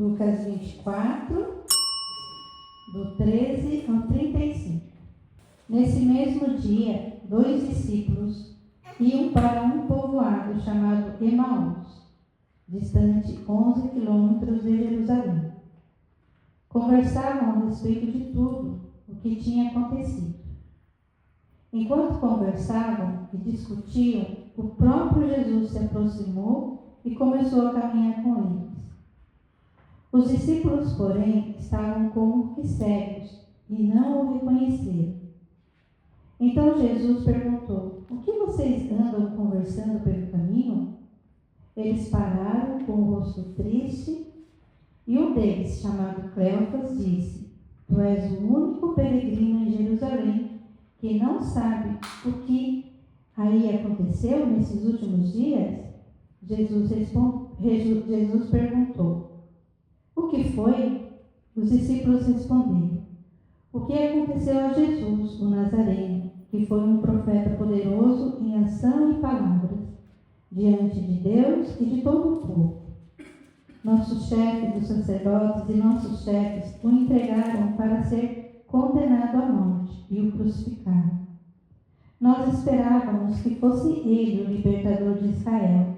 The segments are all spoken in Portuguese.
Lucas 24, do 13 ao 35. Nesse mesmo dia, 2 discípulos iam para um povoado chamado Emaús, distante 11 quilômetros de Jerusalém. Conversavam a respeito de tudo o que tinha acontecido. Enquanto conversavam e discutiam, o próprio Jesus se aproximou e começou a caminhar com eles. Os discípulos, porém, estavam como que cegos e não o reconheceram. Então Jesus perguntou: o que vocês andam conversando pelo caminho? Eles pararam com o rosto triste e um deles, chamado Cleofas, disse: tu és o único peregrino em Jerusalém que não sabe o que aí aconteceu nesses últimos dias? Jesus perguntou: o que foi? Os discípulos responderam: o que aconteceu a Jesus, o Nazareno, que foi um profeta poderoso em ação e palavras, diante de Deus e de todo o povo. Nossos chefes dos sacerdotes e nossos chefes o entregaram para ser condenado à morte e o crucificaram. Nós esperávamos que fosse ele o libertador de Israel,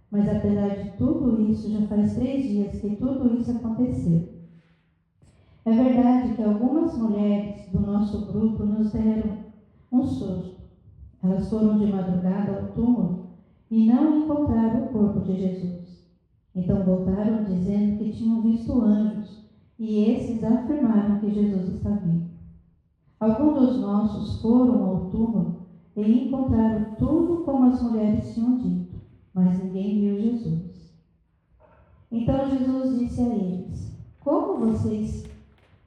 mas apesar de tudo isso, já faz 3 dias que tudo isso aconteceu. É verdade que algumas mulheres do nosso grupo nos deram um susto. Elas foram de madrugada ao túmulo e não encontraram o corpo de Jesus. Então voltaram dizendo que tinham visto anjos, e esses afirmaram que Jesus está vivo. Alguns dos nossos foram ao túmulo e encontraram tudo como as mulheres tinham dito, mas ninguém viu Jesus. Então Jesus disse a eles: como vocês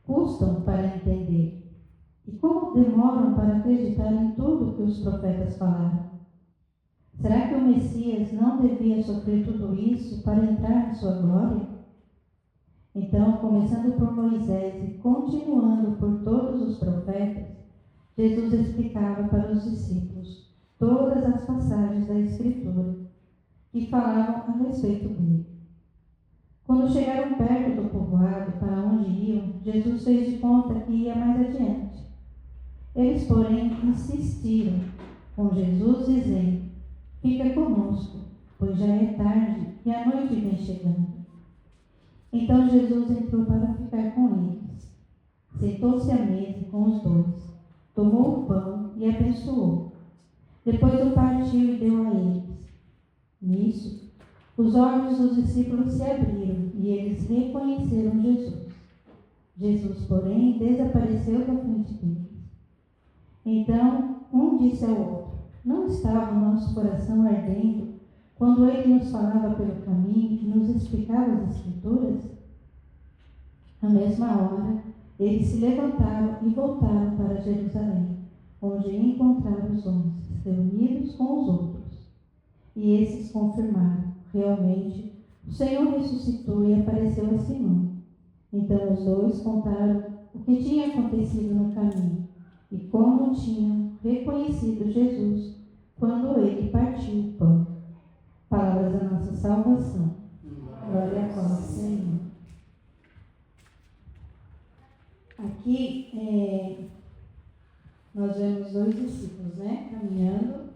custam para entender? E como demoram para acreditar em tudo que os profetas falaram? Será que o Messias não devia sofrer tudo isso para entrar em sua glória? Então, começando por Moisés e continuando por todos os profetas, Jesus explicava para os discípulos todas as passagens da Escritura que falavam a respeito dele. Quando chegaram perto do povoado para onde iam, Jesus fez de conta que ia mais adiante. Eles, porém, insistiram com Jesus, dizendo: fica conosco, pois já é tarde e a noite vem chegando. Então Jesus entrou para ficar com eles. Sentou-se à mesa com os 2, tomou o pão e abençoou. Depois o partiu e deu a eles. Nisso, os olhos dos discípulos se abriram e eles reconheceram Jesus. Jesus, porém, desapareceu da frente deles. Então, um disse ao outro: não estava o nosso coração ardendo quando ele nos falava pelo caminho e nos explicava as Escrituras? Na mesma hora, eles se levantaram e voltaram para Jerusalém, onde encontraram os 11 reunidos com os outros. E esses confirmaram: realmente, o Senhor ressuscitou e apareceu a Simão. Então os 2 contaram o que tinha acontecido no caminho e como tinham reconhecido Jesus quando ele partiu o pão. Palavras da nossa salvação. Glória a vós, Senhor. Aqui nós vemos 2 discípulos, caminhando,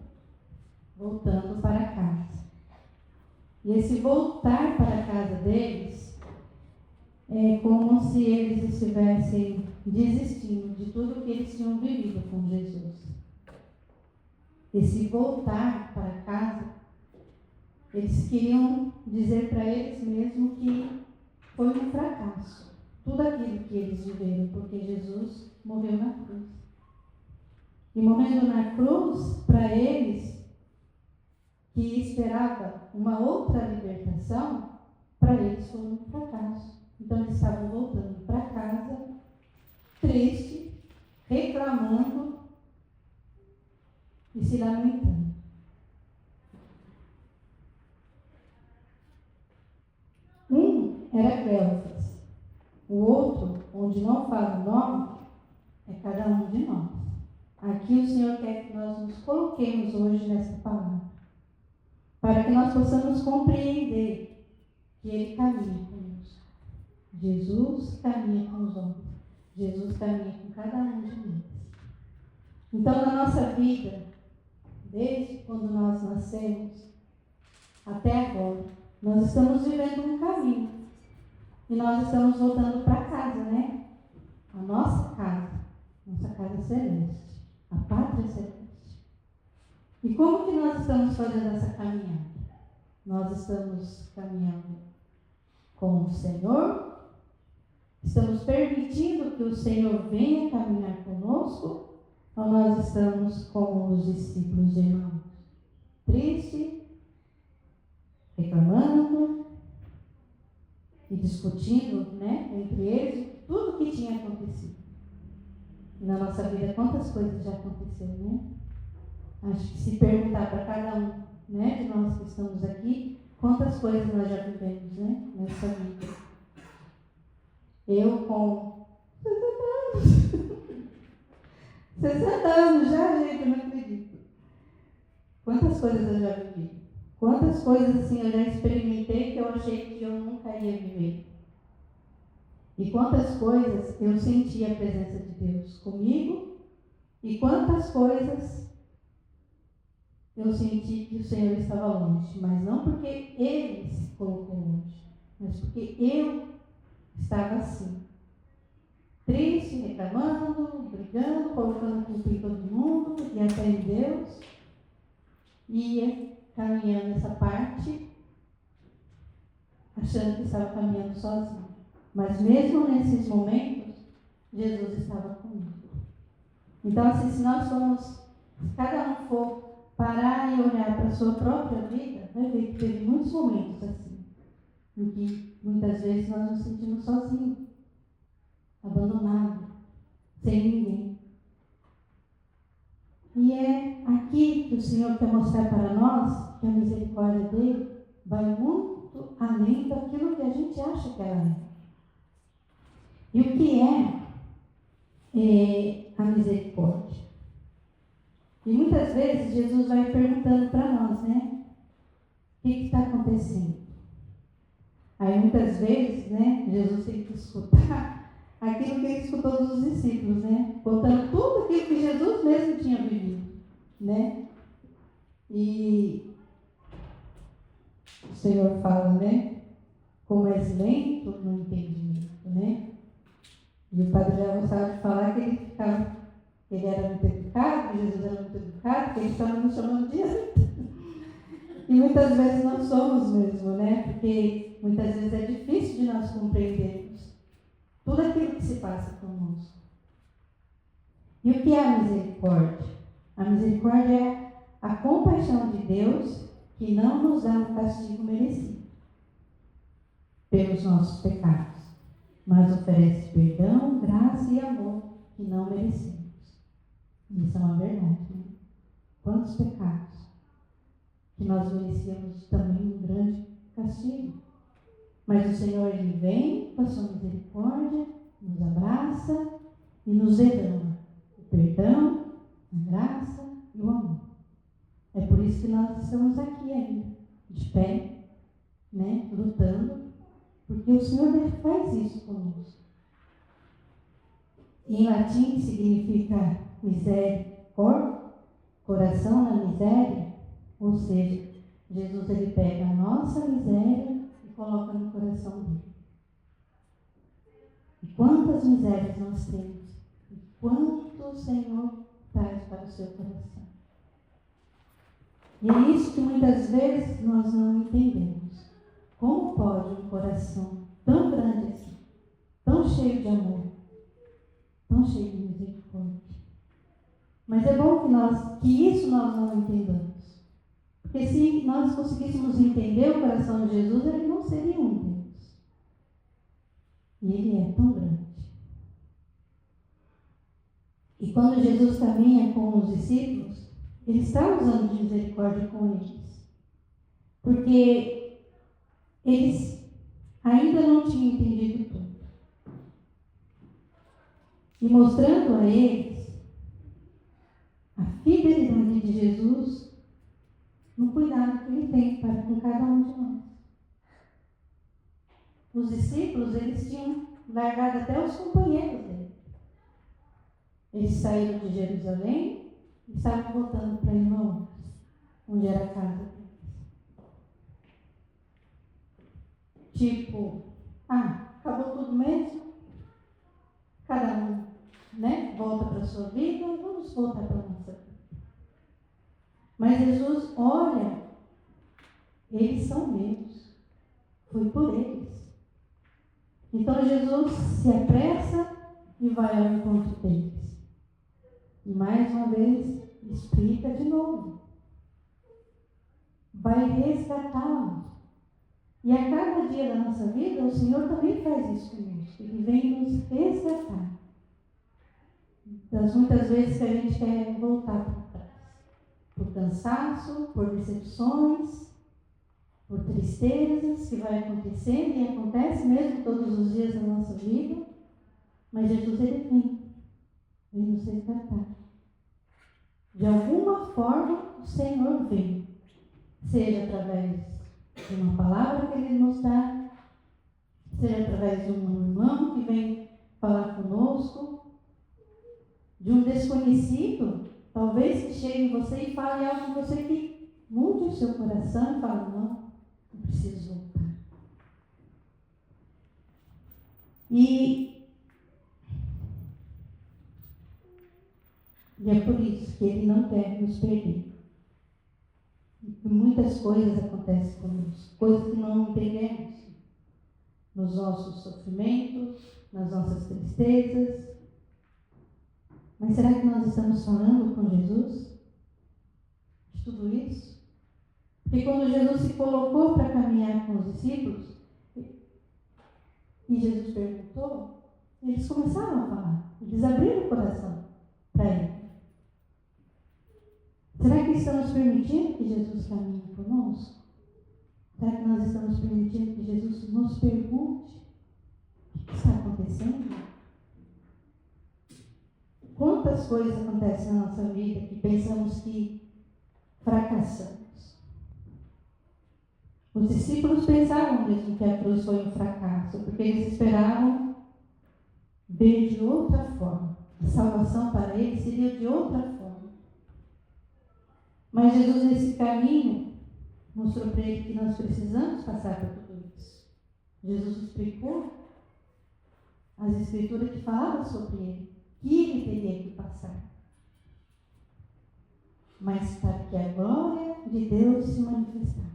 voltando para casa. E esse voltar para a casa deles é como se eles estivessem desistindo de tudo que eles tinham vivido com Jesus. Esse voltar para casa, eles queriam dizer para eles mesmos que foi um fracasso. Tudo aquilo que eles viveram, porque Jesus morreu na cruz. E morrendo na cruz, para eles, que esperava uma outra libertação, para eles foi um fracasso. Então eles estavam voltando para casa, triste, reclamando e se lamentando. Um era Cleofas, o outro, onde não fala o nome, é cada um de nós. Aqui o Senhor quer que nós nos coloquemos hoje nessa palavra, para que nós possamos compreender que Ele caminha conosco. Jesus caminha com os homens. Jesus caminha com cada um de nós. Então, na nossa vida, desde quando nós nascemos até agora, nós estamos vivendo um caminho. E nós estamos voltando para casa, né? A nossa casa celeste, a pátria celeste. E como que nós estamos fazendo essa caminhada? Nós estamos caminhando com o Senhor, estamos permitindo que o Senhor venha caminhar conosco, ou nós estamos com os discípulos irmãos, triste, reclamando e discutindo, né, entre eles tudo o que tinha acontecido. E na nossa vida, quantas coisas já aconteceram, né? Acho que se perguntar para cada um, né, de nós que estamos aqui, quantas coisas nós já vivemos, né, nessa vida. Eu com 60 anos já, gente, eu não acredito. Quantas coisas eu já vivi. Quantas coisas assim eu já experimentei que eu achei que eu nunca ia viver. E quantas coisas eu senti a presença de Deus comigo. E quantas coisas eu senti que o Senhor estava longe. Mas não porque Ele se colocou longe, mas porque eu estava assim. Triste, reclamando, brigando, colocando culpa em todo mundo, e até em Deus. Ia caminhando essa parte, achando que estava caminhando sozinho. Mas mesmo nesses momentos, Jesus estava comigo. Então, assim, se nós formos, se cada um for parar e olhar para a sua própria vida, vai ver que teve muitos momentos assim, em que muitas vezes nós nos sentimos sozinhos, abandonados, sem ninguém. E é aqui que o Senhor quer mostrar para nós que a misericórdia dele vai muito além daquilo que a gente acha que ela é. E o que é a misericórdia? E muitas vezes Jesus vai perguntando para nós, né? O que está acontecendo? Aí muitas vezes, né, Jesus tem que escutar aquilo que ele escutou dos discípulos, né? Contando tudo aquilo que Jesus mesmo tinha vivido, né? E o Senhor fala, né? Como és lento no entendimento, né? E o padre já gostava de falar que ele era muito educado, que Jesus era muito educado, que ele estava nos chamando de anjo. E muitas vezes nós somos mesmo, né? Porque muitas vezes é difícil de nós compreendermos tudo aquilo que se passa conosco. E o que é a misericórdia? A misericórdia é a compaixão de Deus que não nos dá um castigo merecido pelos nossos pecados, mas oferece perdão, graça e amor que não merecemos. Isso é uma verdade, né? Quantos pecados que nós merecíamos também um grande castigo. Mas o Senhor, Ele vem com a sua misericórdia, nos abraça e nos derrama o perdão, a graça e o amor. É por isso que nós estamos aqui ainda, de pé, né, lutando, porque o Senhor faz isso conosco. Em latim significa misericórdia, coração na miséria, ou seja, Jesus ele pega a nossa miséria e coloca no coração dele. E quantas misérias nós temos, e quanto o Senhor traz para o seu coração. E é isso que muitas vezes nós não entendemos. Como pode um coração tão grande assim, tão cheio de amor, tão cheio de misericórdia? Mas é bom que isso nós não entendamos. Porque se nós conseguíssemos entender o coração de Jesus, ele não seria um Deus. E ele é tão grande. E quando Jesus caminha com os discípulos, ele está usando de misericórdia com eles. Porque eles ainda não tinham entendido tudo. E mostrando a eles a fidelidade de Jesus no cuidado que ele tem para com cada um de nós. os discípulos, eles tinham largado até os companheiros dele. Eles saíram de Jerusalém e estavam voltando para Emaús, onde era a casa deles. Tipo, acabou tudo mesmo? Cada um, volta para a sua vida, vamos voltar para a nossa vida. Mas Jesus olha, eles são meus, foi por eles. Então Jesus se apressa e vai ao encontro deles. E mais uma vez, explica de novo. Vai resgatá-los. E a cada dia da nossa vida, o Senhor também faz isso conosco. Ele vem nos resgatar. Das muitas vezes que a gente quer voltar para trás. Por cansaço, por decepções, por tristezas que vai acontecendo e acontece mesmo todos os dias da nossa vida. Mas Jesus, ele vem nos resgatar. De alguma forma, o Senhor vem. Seja através de uma palavra que Ele nos dá, seja através de um irmão que vem falar conosco, de um desconhecido, talvez que chegue em você e fale algo com você que mude o seu coração e fale, não preciso voltar. E é por isso que Ele não quer nos perder. E muitas coisas acontecem conosco, coisas que não entendemos, nos nossos sofrimentos, nas nossas tristezas. Mas será que nós estamos falando com Jesus de tudo isso? Porque quando Jesus se colocou para caminhar com os discípulos, e Jesus perguntou, eles começaram a falar, eles abriram o coração para Ele. Será que estamos permitindo que Jesus caminhe conosco? Será que nós estamos permitindo que Jesus nos pergunte o que está acontecendo? Quantas coisas acontecem na nossa vida que pensamos que fracassamos? Os discípulos pensavam mesmo que a cruz foi um fracasso, porque eles esperavam ver de outra forma. A salvação para eles seria de outra forma. Mas Jesus, nesse caminho, mostrou para ele que nós precisamos passar por tudo isso. Jesus explicou as escrituras que falavam sobre ele, que ele teria que passar. Mas para que a glória de Deus se manifestasse.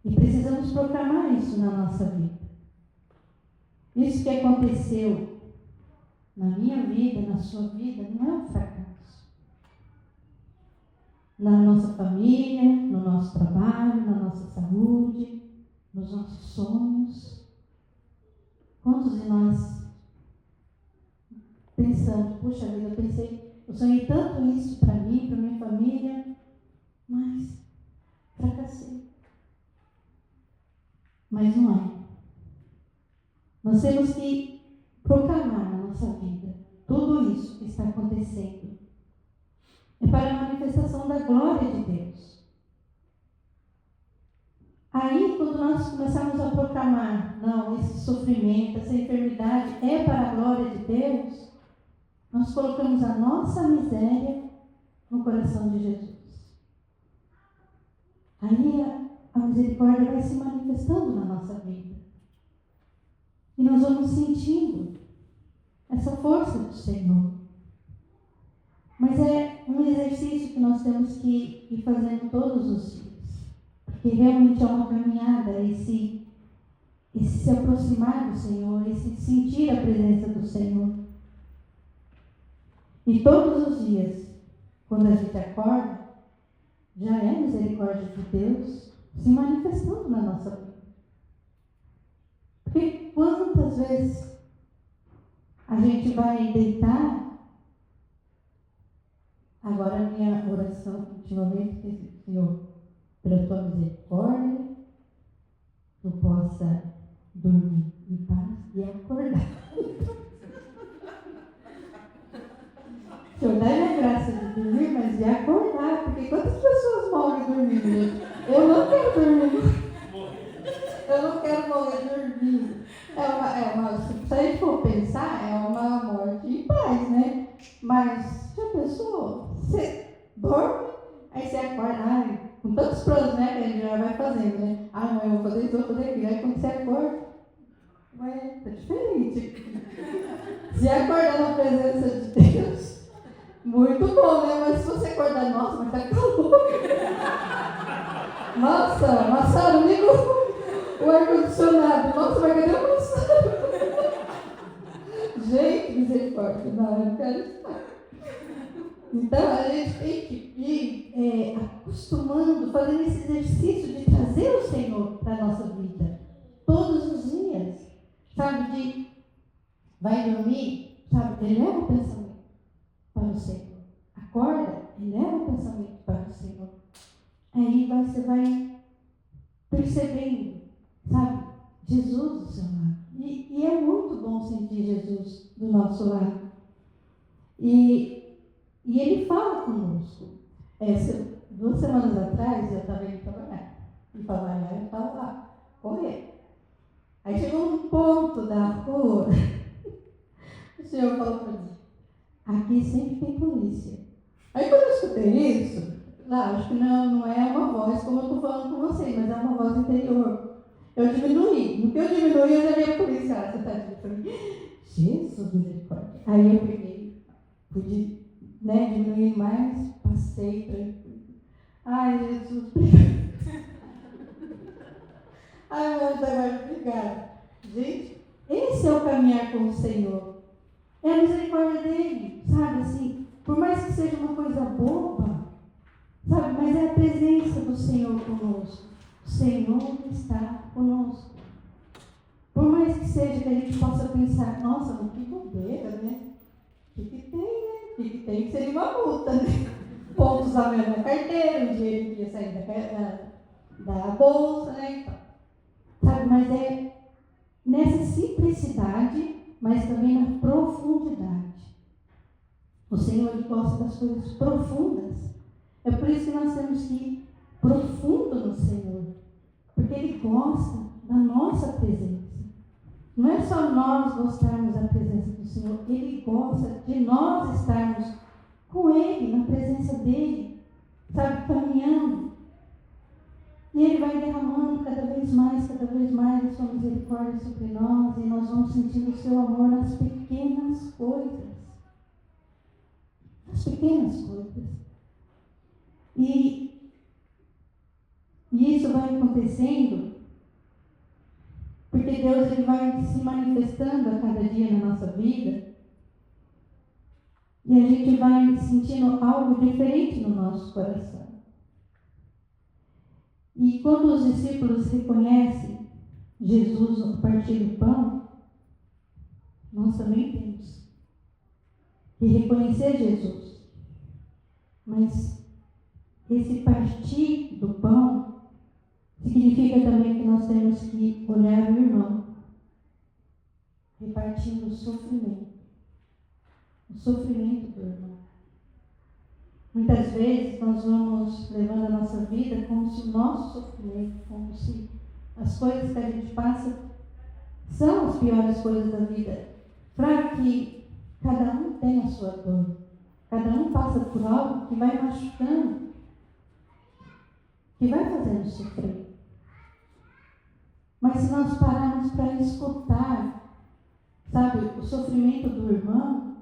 E precisamos proclamar isso na nossa vida. Isso que aconteceu na minha vida, na sua vida, não é um fracasso. Na nossa família, no nosso trabalho, na nossa saúde, nos nossos sonhos. Quantos de nós pensamos, puxa vida, eu sonhei tanto isso para mim, para minha família, mas fracassei. Mas não é. Nós temos que proclamar na nossa vida tudo isso que está acontecendo. É para a manifestação da glória de Deus. Aí, quando nós começarmos a proclamar, não, esse sofrimento, essa enfermidade é para a glória de Deus, nós colocamos a nossa miséria no coração de Jesus. Aí a misericórdia vai se manifestando na nossa vida. E nós vamos sentindo essa força do Senhor. Mas é um exercício que nós temos que ir fazendo todos os dias. Porque realmente é uma caminhada, esse se aproximar do Senhor, esse sentir a presença do Senhor. E todos os dias, quando a gente acorda, já é a misericórdia de Deus se manifestando na nossa vida. Porque quantas vezes a gente vai deitar. Agora a minha oração ultimamente tem sido, Senhor, pela tua misericórdia, tu possa dormir em paz e acordar. Senhor, dá-me a graça de dormir, mas de acordar, porque quantas pessoas morrem dormindo? Eu não quero dormir. Eu não quero morrer dormindo. Se a gente for pensar, é uma morte em paz, né? Mas, já pensou? Você dorme, aí você acorda, com tantos planos, né, que a gente já vai fazendo, né? Mãe, eu vou fazer isso, vou fazer aquilo. Aí quando você acorda, tá diferente. Se acordar na presença de Deus, muito bom, né? Mas se você acordar, nossa, mas tá calor. Nossa, Massaro, liga o ar-condicionado. Nossa, mas cadê o Massaro? Gente, misericórdia, não, eu não quero isso. Então, a gente tem que ir acostumando, fazendo esse exercício de trazer o Senhor para a nossa vida. Todos os dias. Sabe, vai dormir, sabe, eleva o pensamento para o Senhor. Acorda, eleva o pensamento para o Senhor. Aí você vai percebendo, sabe, Jesus do seu lado. E é muito bom sentir Jesus do nosso lado. E Ele fala conosco. 2 semanas atrás, eu estava indo trabalhar. E trabalhar, eu estava lá, correndo. Aí chegou um ponto da rua, o Senhor falou para mim, aqui sempre tem polícia. Aí quando eu escutei isso, acho que não é uma voz como eu estou falando com vocês, mas é uma voz interior. Eu diminui. No que eu diminui, eu já vi a polícia lá, sentadinha para mim. Jesus, misericórdia. Aí eu peguei, pude, diminuir mais, passei tranquilo. Ai, Jesus, obrigado. Ai, meu Deus, obrigado. Gente, esse é o caminhar com o Senhor. É a misericórdia dele, sabe, assim, por mais que seja uma coisa boba, sabe, mas é a presença do Senhor conosco. O Senhor está conosco. Por mais que seja que a gente possa pensar, nossa, mas que bobeira, né? O que tem, né? O que tem que seria uma multa, né? Pontos a menos na carteira, o dinheiro que ia sair da bolsa, né? Então, sabe, mas é nessa simplicidade, mas também na profundidade. O Senhor gosta das coisas profundas. É por isso que nós temos que ir profundo no Senhor. Porque Ele gosta da nossa presença. Não é só nós gostarmos da presença do Senhor. Ele gosta de nós estarmos com Ele, na presença dEle. Sabe, caminhando. E Ele vai derramando cada vez mais a sua misericórdia sobre nós. E nós vamos sentindo o seu amor nas pequenas coisas. Nas pequenas coisas. E isso vai acontecendo porque Deus ele vai se manifestando a cada dia na nossa vida e a gente vai sentindo algo diferente no nosso coração. E quando os discípulos reconhecem Jesus no partir do pão, nós também temos que reconhecer Jesus. Mas esse partir do pão significa também que nós temos que olhar o irmão, repartindo o sofrimento do irmão. Muitas vezes nós vamos levando a nossa vida como se o nosso sofrimento, como se as coisas que a gente passa são as piores coisas da vida, para que cada um tenha a sua dor. Cada um passa por algo que vai machucando, que vai fazendo sofrer. Mas se nós pararmos para escutar, sabe, o sofrimento do irmão,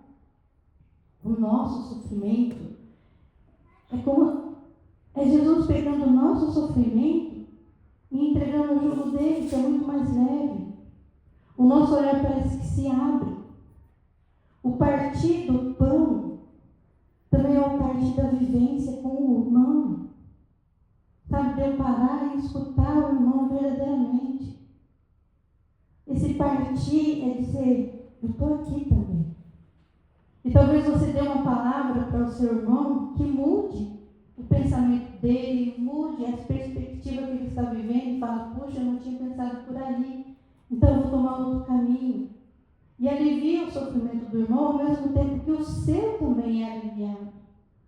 o nosso sofrimento, é Jesus pegando o nosso sofrimento e entregando o jugo dele, que é muito mais leve. O nosso olhar parece que se abre. O partir do pão também é o partir da vivência com o irmão. Sabe, de eu parar e escutar o irmão verdadeiramente. Esse partir é dizer, eu estou aqui também. E talvez você dê uma palavra para o seu irmão que mude o pensamento dele, mude as perspectivas que ele está vivendo e fala, puxa, eu não tinha pensado por ali, então eu vou tomar outro caminho. E alivia o sofrimento do irmão ao mesmo tempo que o seu também é aliviado.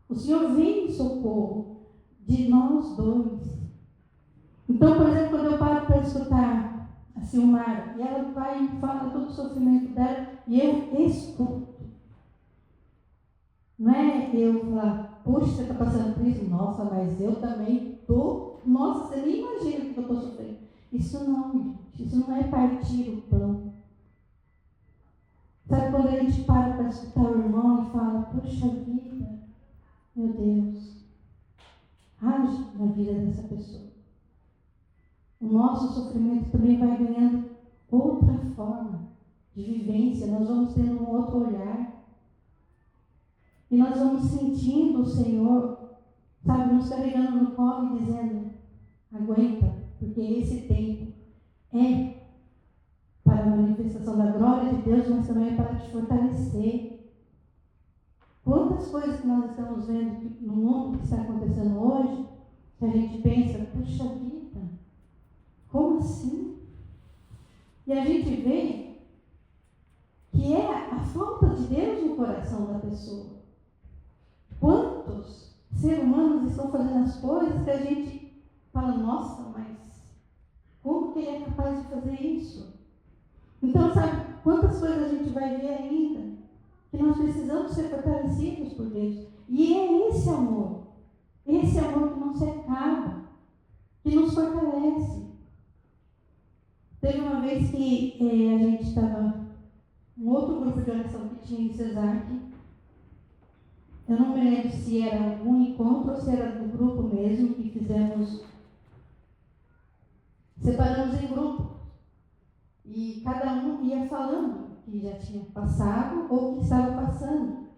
O Senhor vem em socorro de nós dois. Então, por exemplo, quando eu paro para escutar Silmar, e ela vai e fala todo o sofrimento dela, e eu escuto. Não é eu falar, puxa, você está passando por isso? Nossa, mas eu também estou. Nossa, você nem imagina o que eu estou sofrendo. Isso não, gente. Isso não é partir o pão. Sabe quando a gente para escutar o irmão e fala, puxa vida, meu Deus, age na vida dessa pessoa. O nosso sofrimento também vai ganhando outra forma de vivência. Nós vamos tendo um outro olhar. E nós vamos sentindo o Senhor, sabe, nos carregando no colo e dizendo, aguenta, porque esse tempo é para a manifestação da glória de Deus, mas também é para te fortalecer. Quantas coisas que nós estamos vendo no mundo que está acontecendo hoje, que a gente pensa, puxa vida, como assim? E a gente vê que é a falta de Deus no coração da pessoa. Quantos seres humanos estão fazendo as coisas que a gente fala, nossa, mas como que ele é capaz de fazer isso? Então, sabe, quantas coisas a gente vai ver ainda que nós precisamos ser fortalecidos por Deus. E é esse amor que não se acaba, que nos fortalece. Teve uma vez que a gente estava um outro grupo de oração que tinha em Cesac. Eu não me lembro se era algum encontro ou se era do grupo mesmo que fizemos. Separamos em grupo. E cada um ia falando que já tinha passado ou que estava passando.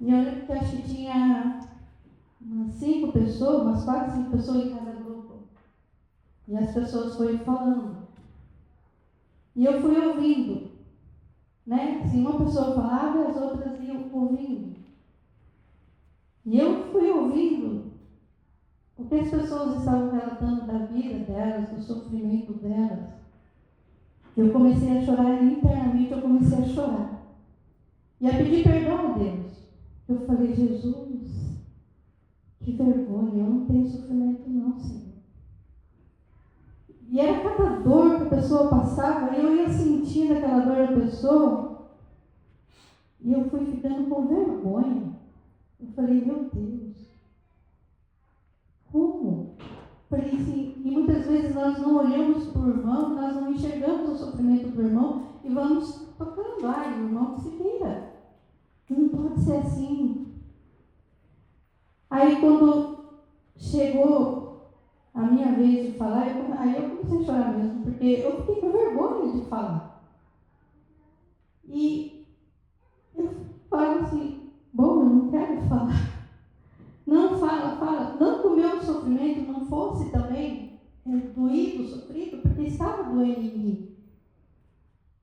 E eu lembro que acho que tinha umas 5 pessoas, umas 4, 5 pessoas em cada grupo. E as pessoas foram falando. E eu fui ouvindo. Né? Se uma pessoa falava, as outras iam ouvindo. E eu fui ouvindo o que as pessoas estavam relatando da vida delas, do sofrimento delas. Eu comecei a chorar internamente, eu comecei a chorar. E a pedir perdão a Deus. Eu falei, Jesus, que vergonha, eu não tenho sofrimento não, Senhor. E era cada dor que a pessoa passava, e eu ia sentindo aquela dor da pessoa, e eu fui ficando com vergonha. Eu falei, meu Deus, como? Falei assim, e muitas vezes nós não olhamos para o irmão, nós não enxergamos o sofrimento do irmão, e vamos tocando lá, e o irmão que se vira. Não pode ser assim. Aí quando chegou a minha vez de falar, aí eu comecei a chorar mesmo, porque eu fiquei com vergonha de falar. E eu falo assim, bom, eu não quero falar. Não, fala. Não que o meu sofrimento não fosse também doído, sofrido, porque estava doendo em mim.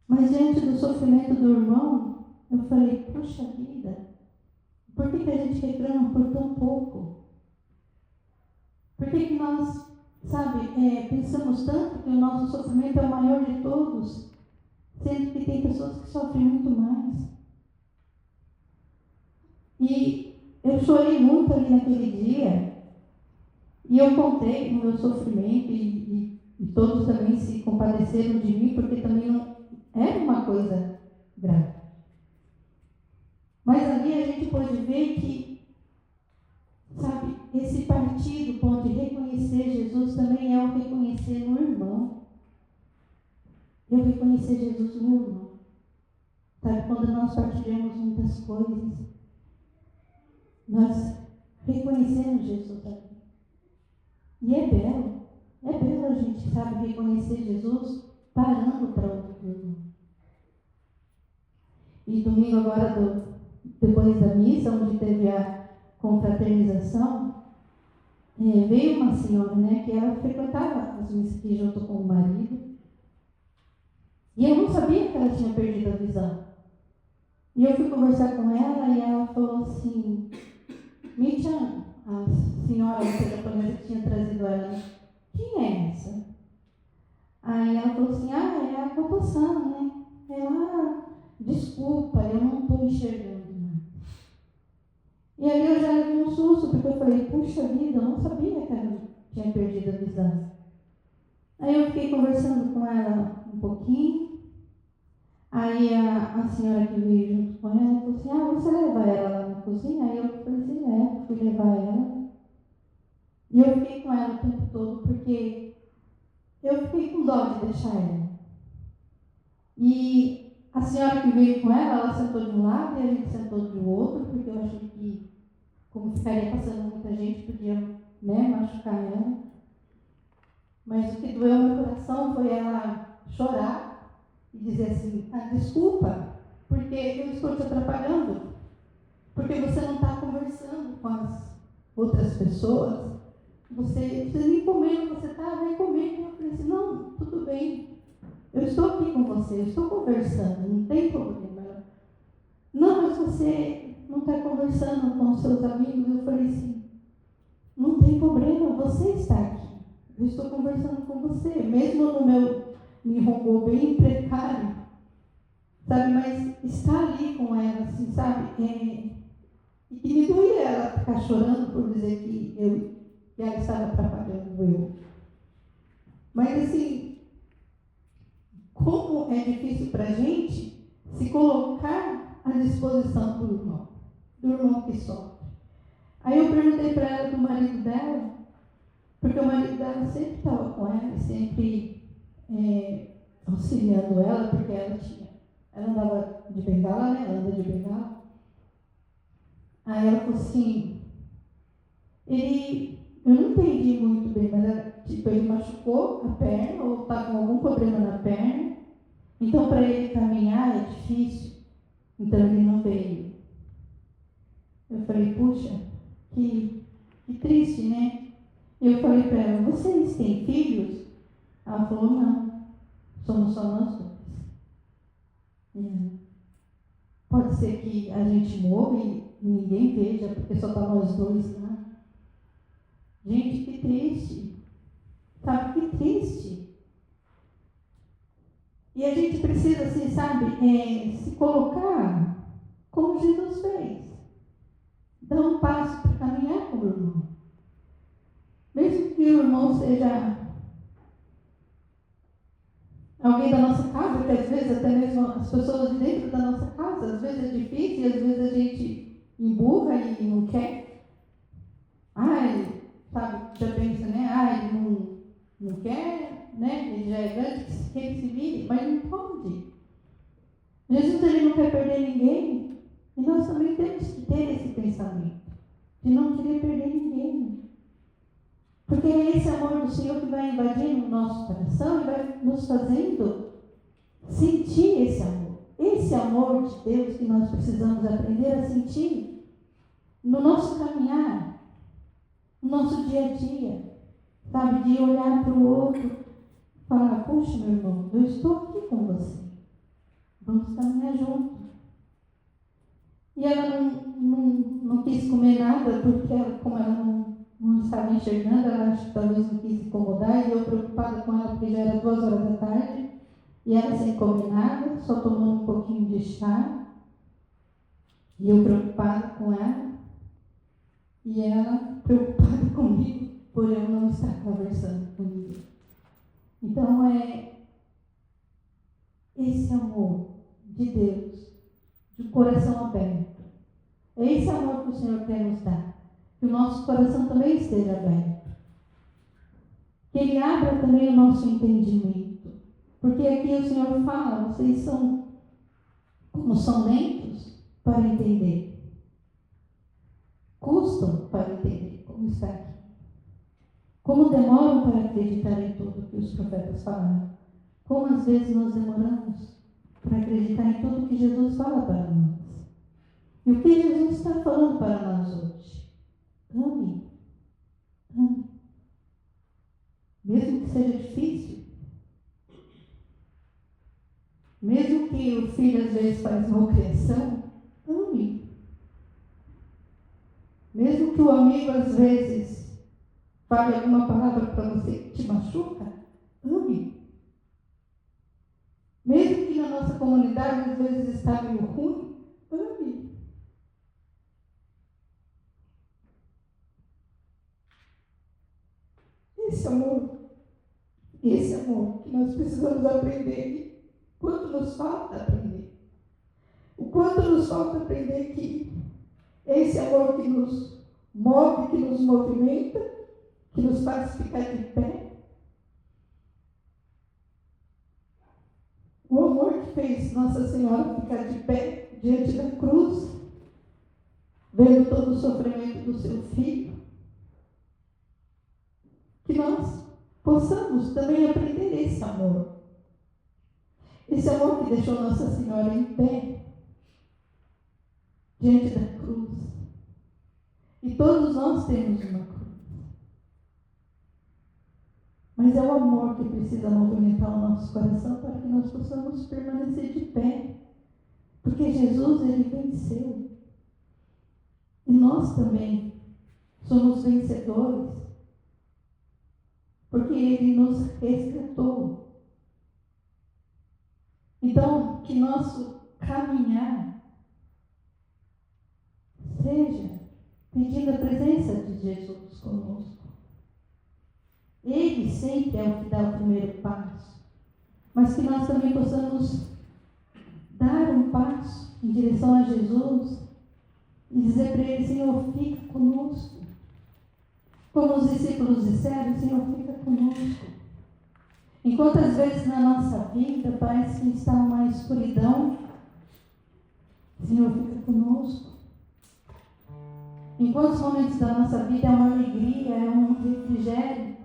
Mas diante do sofrimento do irmão, eu falei, poxa vida, por que a gente reclama por tão pouco? Por que nós, sabe, pensamos tanto que o nosso sofrimento é o maior de todos, sendo que tem pessoas que sofrem muito mais? E eu chorei muito ali naquele dia, e eu contei o meu sofrimento, e todos também se compadeceram de mim, porque também não era uma coisa grave. Mas ali a gente pode ver que, sabe, esse partir do ponto de reconhecer Jesus também é o reconhecer no irmão. Eu reconhecer Jesus no irmão. Sabe, quando nós partilhamos muitas coisas, nós reconhecemos Jesus ali. E é belo a gente, sabe, reconhecer Jesus parando para outro irmão. E domingo agora, depois da missa, onde teve a confraternização, veio uma senhora, né, que ela frequentava as missas aqui junto com o marido. E eu não sabia que ela tinha perdido a visão. E eu fui conversar com ela e ela falou assim, Michan, a senhora japonesa que tinha trazido ela, quem é essa? Aí ela falou assim, é a Koto-san, né? Ela, desculpa, eu não estou enxergando mais. E aí eu já levei um susto, porque eu falei, puxa vida, eu não sabia que ela tinha perdido a visão. Aí eu fiquei conversando com ela um pouquinho. Aí a senhora que veio junto com ela falou assim, você leva ela lá na cozinha? Aí eu falei assim, fui levar ela. E eu fiquei com ela o tempo todo, porque eu fiquei com dó de deixar ela. E a senhora que veio com ela sentou de um lado e a gente sentou do outro, porque eu achei que, como ficaria passando muita gente, podia, machucar ela. Mas o que doeu no meu coração foi ela chorar e dizer assim, desculpa, porque eu estou te atrapalhando, porque você não está conversando com as outras pessoas, você nem comendo, você vai comendo. Eu falei assim, não, tudo bem, eu estou aqui com você, eu estou conversando, não tem problema. Não, mas você não está conversando com os seus amigos. Eu falei assim, não tem problema, você está aqui. Eu estou conversando com você, mesmo no meu me roubou bem precário, sabe? Mas está ali com ela, assim, sabe? E que me doía ela ficar chorando por dizer que ela estava atrapalhando eu. Mas assim, como é difícil para a gente se colocar à disposição do irmão que sofre. Aí eu perguntei para ela do marido dela, porque o marido dela sempre estava com ela, sempre auxiliando ela, porque ela andava de bengala, né? Ela anda de bengala. Aí ela falou assim, eu não entendi muito bem, mas ele machucou a perna, ou está com algum problema na perna, então para ele caminhar é difícil, então ele não veio. Eu falei, puxa, que triste, né? Eu falei para ela, vocês têm filhos? Ela falou, não, somos só nós dois. Pode ser que a gente morra e ninguém veja, porque só está nós dois lá. Gente, que triste. Sabe, que triste. E a gente precisa, assim, sabe, se colocar como Jesus fez. Dar um passo para caminhar com o irmão. Mesmo que o irmão seja alguém da nossa casa, que às vezes até mesmo as pessoas de dentro da nossa casa, às vezes é difícil e às vezes a gente emburra e não quer. Sabe, já pensa, né? Ele não quer, né? Ele já é grande, que ele se vire, mas não pode. Jesus, ele não quer perder ninguém, e nós também temos que ter esse pensamento, de não querer perder ninguém. Porque é esse amor do Senhor que vai invadindo o nosso coração e vai nos fazendo sentir esse amor. Esse amor de Deus que nós precisamos aprender a sentir no nosso caminhar, no nosso dia a dia. Sabe, de olhar para o outro e falar, puxa, meu irmão, eu estou aqui com você. Vamos caminhar junto. E ela não quis comer nada, porque como ela não estava enxergando, ela acho que talvez não quis incomodar, e eu preocupada com ela, porque já era 2 horas da tarde, e ela sem comer nada, só tomando um pouquinho de chá, e eu preocupada com ela, e ela preocupada comigo, por eu não estar conversando com ninguém. Então, esse amor de Deus, de coração aberto, é esse amor que o Senhor quer nos dar. Que o nosso coração também esteja aberto. Que Ele abra também o nosso entendimento. Porque aqui o Senhor fala, vocês são lentos para entender. Custam para entender como está aqui. Como demoram para acreditar em tudo que os profetas falaram. Como às vezes nós demoramos para acreditar em tudo que Jesus fala para nós. E o que Jesus está falando para nós hoje? Ame. Ame. Mesmo que seja difícil. Mesmo que o filho às vezes faz malcriação, ame. Mesmo que o amigo às vezes fale alguma palavra para você que te machuca, ame. Mesmo que na nossa comunidade às vezes está meio ruim, ame. Esse amor Esse amor que nós precisamos aprender. Quanto nos falta aprender. O quanto nos falta aprender que esse amor que nos move, que nos movimenta, que nos faz ficar de pé. O amor que fez Nossa Senhora ficar de pé diante da cruz, vendo todo o sofrimento do seu filho. Que nós possamos também aprender esse amor. Esse amor que deixou Nossa Senhora em pé diante da cruz. E todos nós temos uma cruz. Mas é o amor que precisa movimentar o nosso coração para que nós possamos permanecer de pé. Porque Jesus, ele venceu. E nós também somos vencedores. Porque ele nos resgatou. Então, que nosso caminhar seja pedindo a presença de Jesus conosco. Ele sempre é o que dá o primeiro passo, mas que nós também possamos dar um passo em direção a Jesus e dizer para ele: Senhor, fica conosco. Como os discípulos disseram: Senhor, fica conosco. Em quantas vezes na nossa vida parece que está uma escuridão, Senhor, fica conosco. Em quantos momentos da nossa vida é uma alegria, é um refrigério,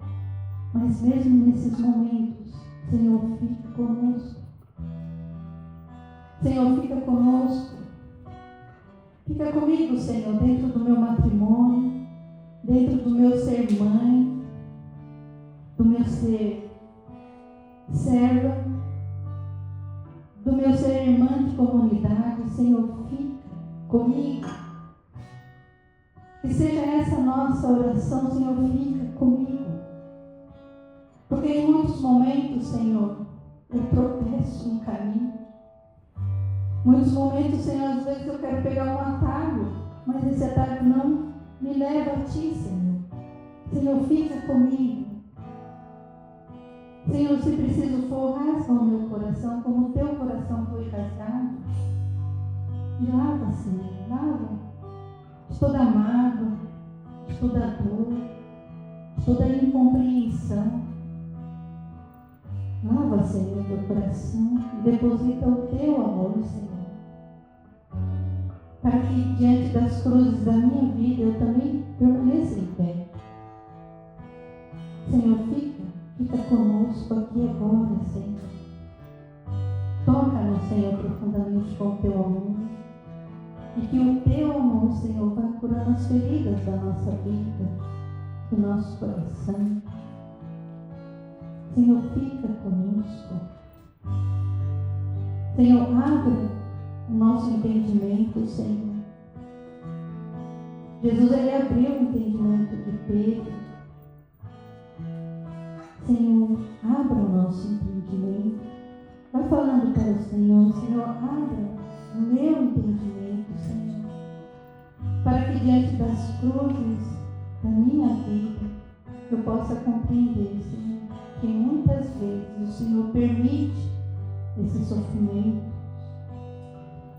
mas mesmo nesses momentos, Senhor, fica conosco. Senhor, fica conosco. Fica comigo, Senhor, dentro do meu matrimônio, dentro do meu ser mãe, do meu ser serva, do meu ser irmã de comunidade. Senhor, fica comigo. Que seja essa nossa oração: Senhor, fica comigo. Porque em muitos momentos, Senhor, eu tropeço no caminho. Muitos momentos, Senhor, às vezes eu quero pegar um atalho, mas esse atalho não me leva a Ti, Senhor. Senhor, fica comigo. Senhor, se preciso for, rasga o meu coração, como o Teu coração foi rasgado. E lava, Senhor, lava de toda mágoa, de toda dor, de toda incompreensão. Lava, Senhor, teu coração e deposita o Teu amor, Senhor. Para que diante das cruzes da minha vida eu também permaneça em pé. Senhor, fica conosco aqui agora, Senhor. Toca-nos, Senhor, profundamente com o Teu amor. E que o Teu amor, Senhor, vá curando as feridas da nossa vida, do nosso coração. Senhor, fica conosco. Senhor, abre o nosso entendimento, Senhor. Jesus, ele abriu o entendimento de Pedro. Senhor, abra o nosso entendimento. Vai falando para o Senhor: Senhor, abra o meu entendimento, Senhor. Para que diante das cruzes da minha vida eu possa compreender, Senhor, que muitas vezes o Senhor permite esse sofrimento,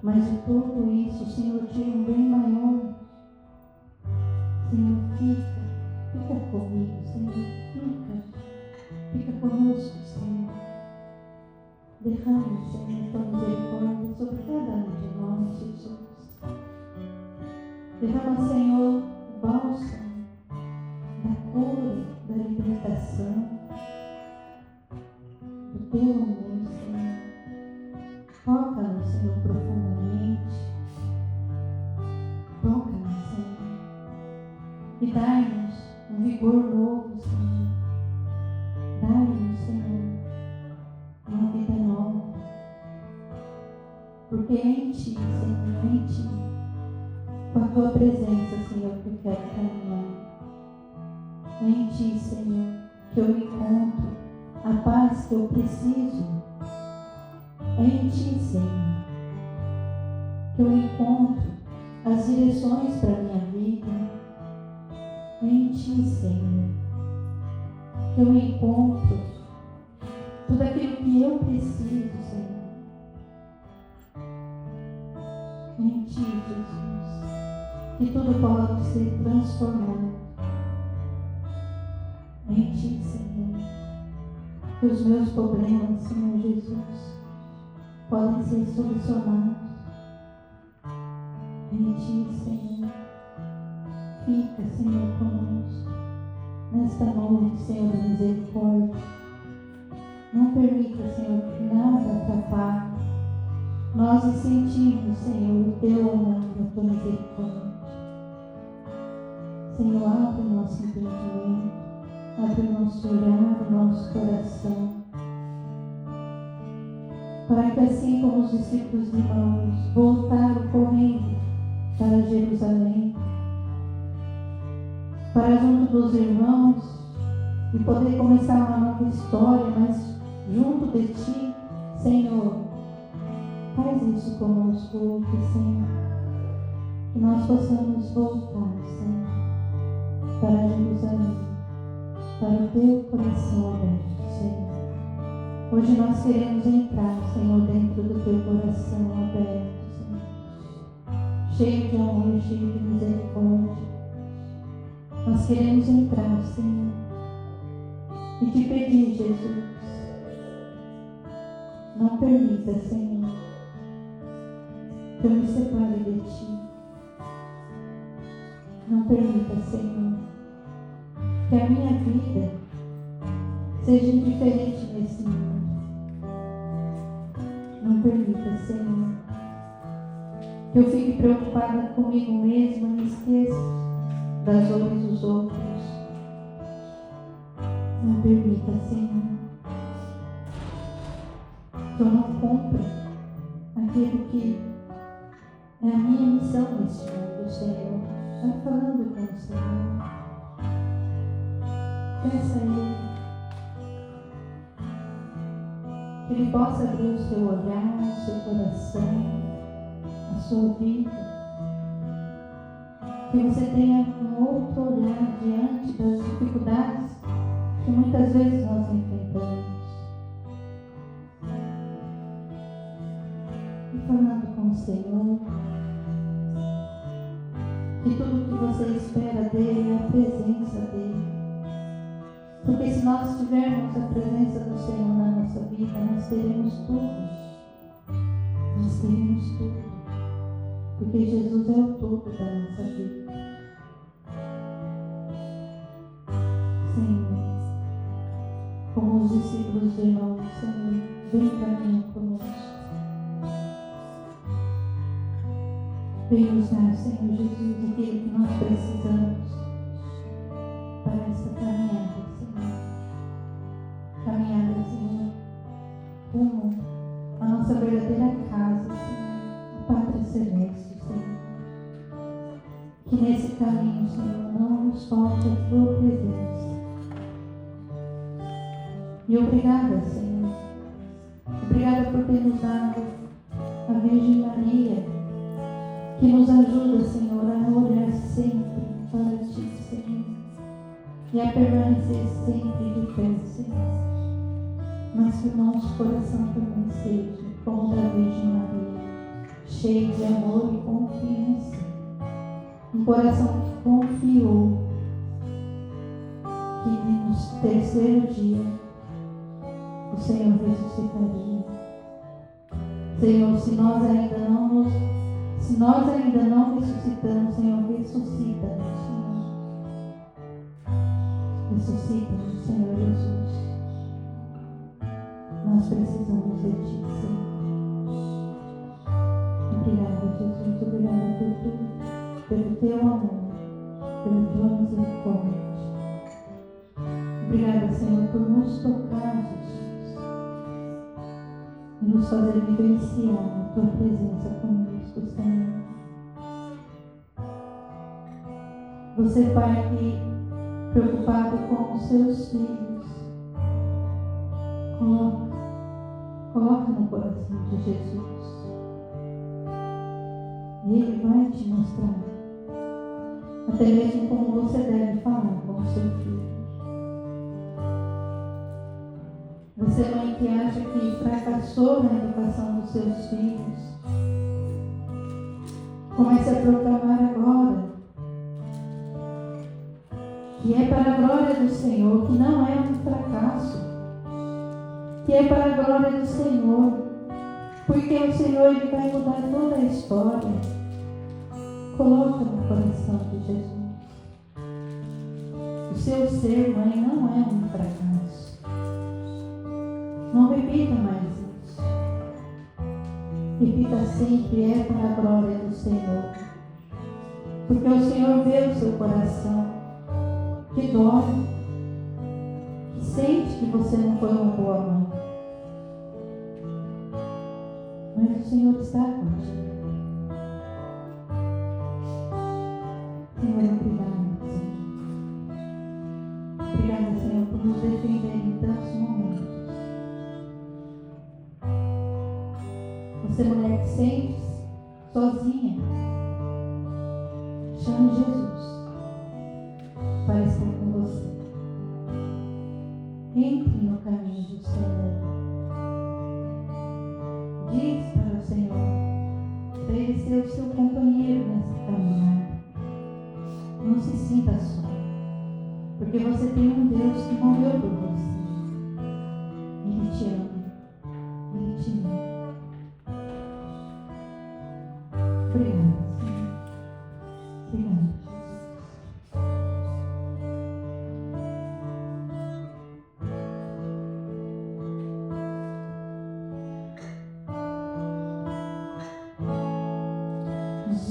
mas de tudo isso o Senhor tira um bem maior. Senhor, fica comigo, Senhor, fica conosco, Senhor. Derrame, Senhor, tua misericórdia sobre cada um de nós, Jesus. Derrama, Senhor, o bálsamo da cura, da libertação, do Teu amor, Senhor. Toca-nos, Senhor, profundamente. Toca-nos, Senhor. E dai-nos um vigor novo, Senhor. Dai-nos, Senhor, uma vida nova. Porque em Ti, Senhor, em Ti, com a Tua presença, Senhor, que eu quero caminhar. Em Ti, Senhor, que eu encontro a paz que eu preciso. É em Ti, Senhor, que eu encontro as direções para a minha vida. É em Ti, Senhor, que eu encontro em Ti, Jesus, que tudo pode ser transformado. Em Ti, Senhor, que os meus problemas, Senhor Jesus, podem ser solucionados. Em Ti, Senhor, fica, Senhor, conosco nesta noite, Senhor da misericórdia. Não permita, Senhor, que nada atrapalhe nós sentimos, Senhor, o Teu amor e a Tua misericórdia. Senhor, abre o nosso entendimento, abre o nosso olhar, o nosso coração, para que assim como os discípulos de Maús voltaram correndo para Jerusalém, para junto dos irmãos e poder começar uma nova história, mas junto de Ti, Senhor, faz isso conosco hoje, Senhor, que nós possamos voltar, Senhor, para Jerusalém, para o Teu coração aberto, Senhor. Hoje nós queremos entrar, Senhor, dentro do Teu coração aberto, Senhor, cheio de amor, cheio de misericórdia. Nós queremos entrar, Senhor, e Te pedir, Jesus, não permita, Senhor, que eu me separe de Ti. Não permita, Senhor, que a minha vida seja indiferente nesse mundo. Não permita, Senhor, que eu fique preocupada comigo mesma e esqueça das dores dos outros. Não permita, Senhor, que eu não cumpra aquilo que é a minha missão nesse mundo, Senhor. Vai falando com o Senhor. Peça a Ele que Ele possa abrir o seu olhar, o seu coração, a sua vida. Que você tenha um outro olhar diante das dificuldades que muitas vezes nós enfrentamos. E falando com o Senhor, que tudo que você espera dele é a presença dele. Porque se nós tivermos a presença do Senhor na nossa vida, nós teremos tudo. Nós teremos tudo. Porque Jesus é o todo da nossa vida. Senhor, como os discípulos de irmãos, Senhor, vem caminhar conosco. Vem nos dar, Senhor Jesus, aquilo que nós precisamos para esta caminhada, Senhor. Caminhada, Senhor, rumo à nossa verdadeira casa, Senhor, a pátria celeste, Senhor. Que nesse caminho, Senhor, não nos falte a Tua presença. E obrigada, Senhor. Obrigada por ter nos dado a Virgem Maria, que nos ajuda, Senhor, a olhar sempre para Ti, Senhor, e a permanecer sempre de pé, Senhor. Mas que o nosso coração também seja como o da Virgem Maria, cheio de amor e confiança. Um coração que confiou que no terceiro dia o Senhor ressuscitaria. Senhor, se nós ainda não ressuscitamos, Senhor, ressuscita-nos, Senhor. Ressuscita-nos, Senhor Jesus. Nós precisamos de Ti, Senhor. Obrigada, Jesus. Obrigada por tudo, pelo Teu amor, pela Tua misericórdia. Obrigada, Senhor, por nos tocar, Jesus, e nos fazer vivenciar a Tua presença conosco, Senhor. Você, Pai, que preocupado com os Seus filhos, coloca no coração de Jesus. E Ele vai te mostrar até mesmo como você deve falar com o seu filho. Você, mãe, que acha que fracassou na educação dos seus filhos, Comece a proclamar agora que é para a glória do Senhor, que não é um fracasso, que é para a glória do Senhor, porque o Senhor ele vai mudar toda a história. Coloca no coração de Jesus. O seu ser, mãe, não é um fracasso. Não repita mais isso. Repita sempre, é para a glória do Senhor. Porque o Senhor vê o seu coração, que dói, que sente que você não foi uma boa mãe. Mas o Senhor está contigo. Senhor, obrigada, Senhor. Obrigada, Senhor, por nos defender em tantos momentos. Você, mulher que sente sozinha, chame Jesus para estar com você. Entre no caminho do Senhor. Diz para o Senhor, para Ele ser o seu companheiro nessa caminhada. Não se sinta só, porque você tem um Deus que morreu por você. Ele te ama. Ele te ama. Obrigada, Senhor. Obrigada,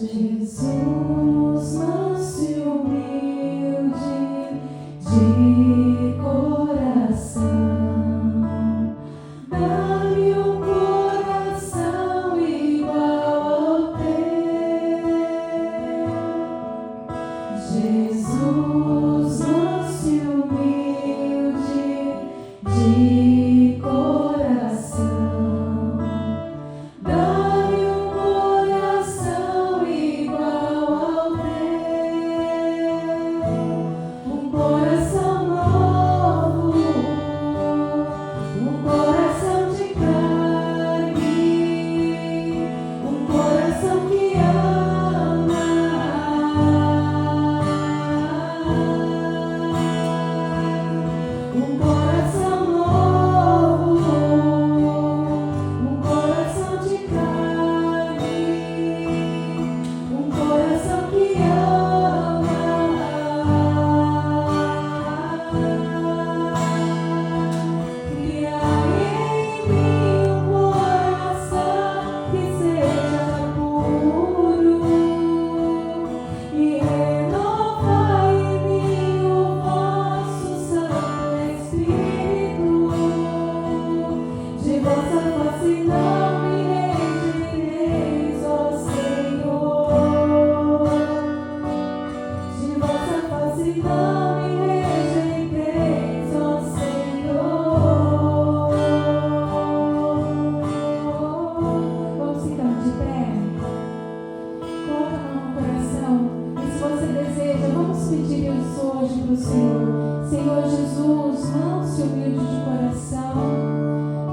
Jesus, manso e humilde de coração, dá-me um coração igual ao teu. Jesus, manso e humilde de coração, dá-me um coração igual ao teu, um coração novo, um coração de carne, um coração que ama, um coração novo, um coração de carne, um coração que ama. Cria em mim um coração que seja puro e renova em mim o vosso Santo Espírito. De vossa face não me rejeiteis, ó Senhor. De vossa face não me rejeiteis, ó Senhor. Vamos ficando de pé. Coloca a mão no coração. E se você deseja, vamos pedir isso hoje para o Senhor. Senhor Jesus, manso e humilde de coração,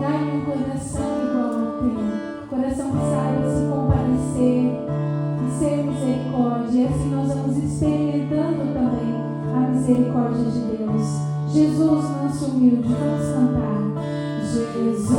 dá-me um coração igual ao teu. Coração que saiba se compadecer e ser misericórdia. E assim nós vamos experimentando também a misericórdia de Deus. Jesus, manso e humilde, vamos cantar. Jesus.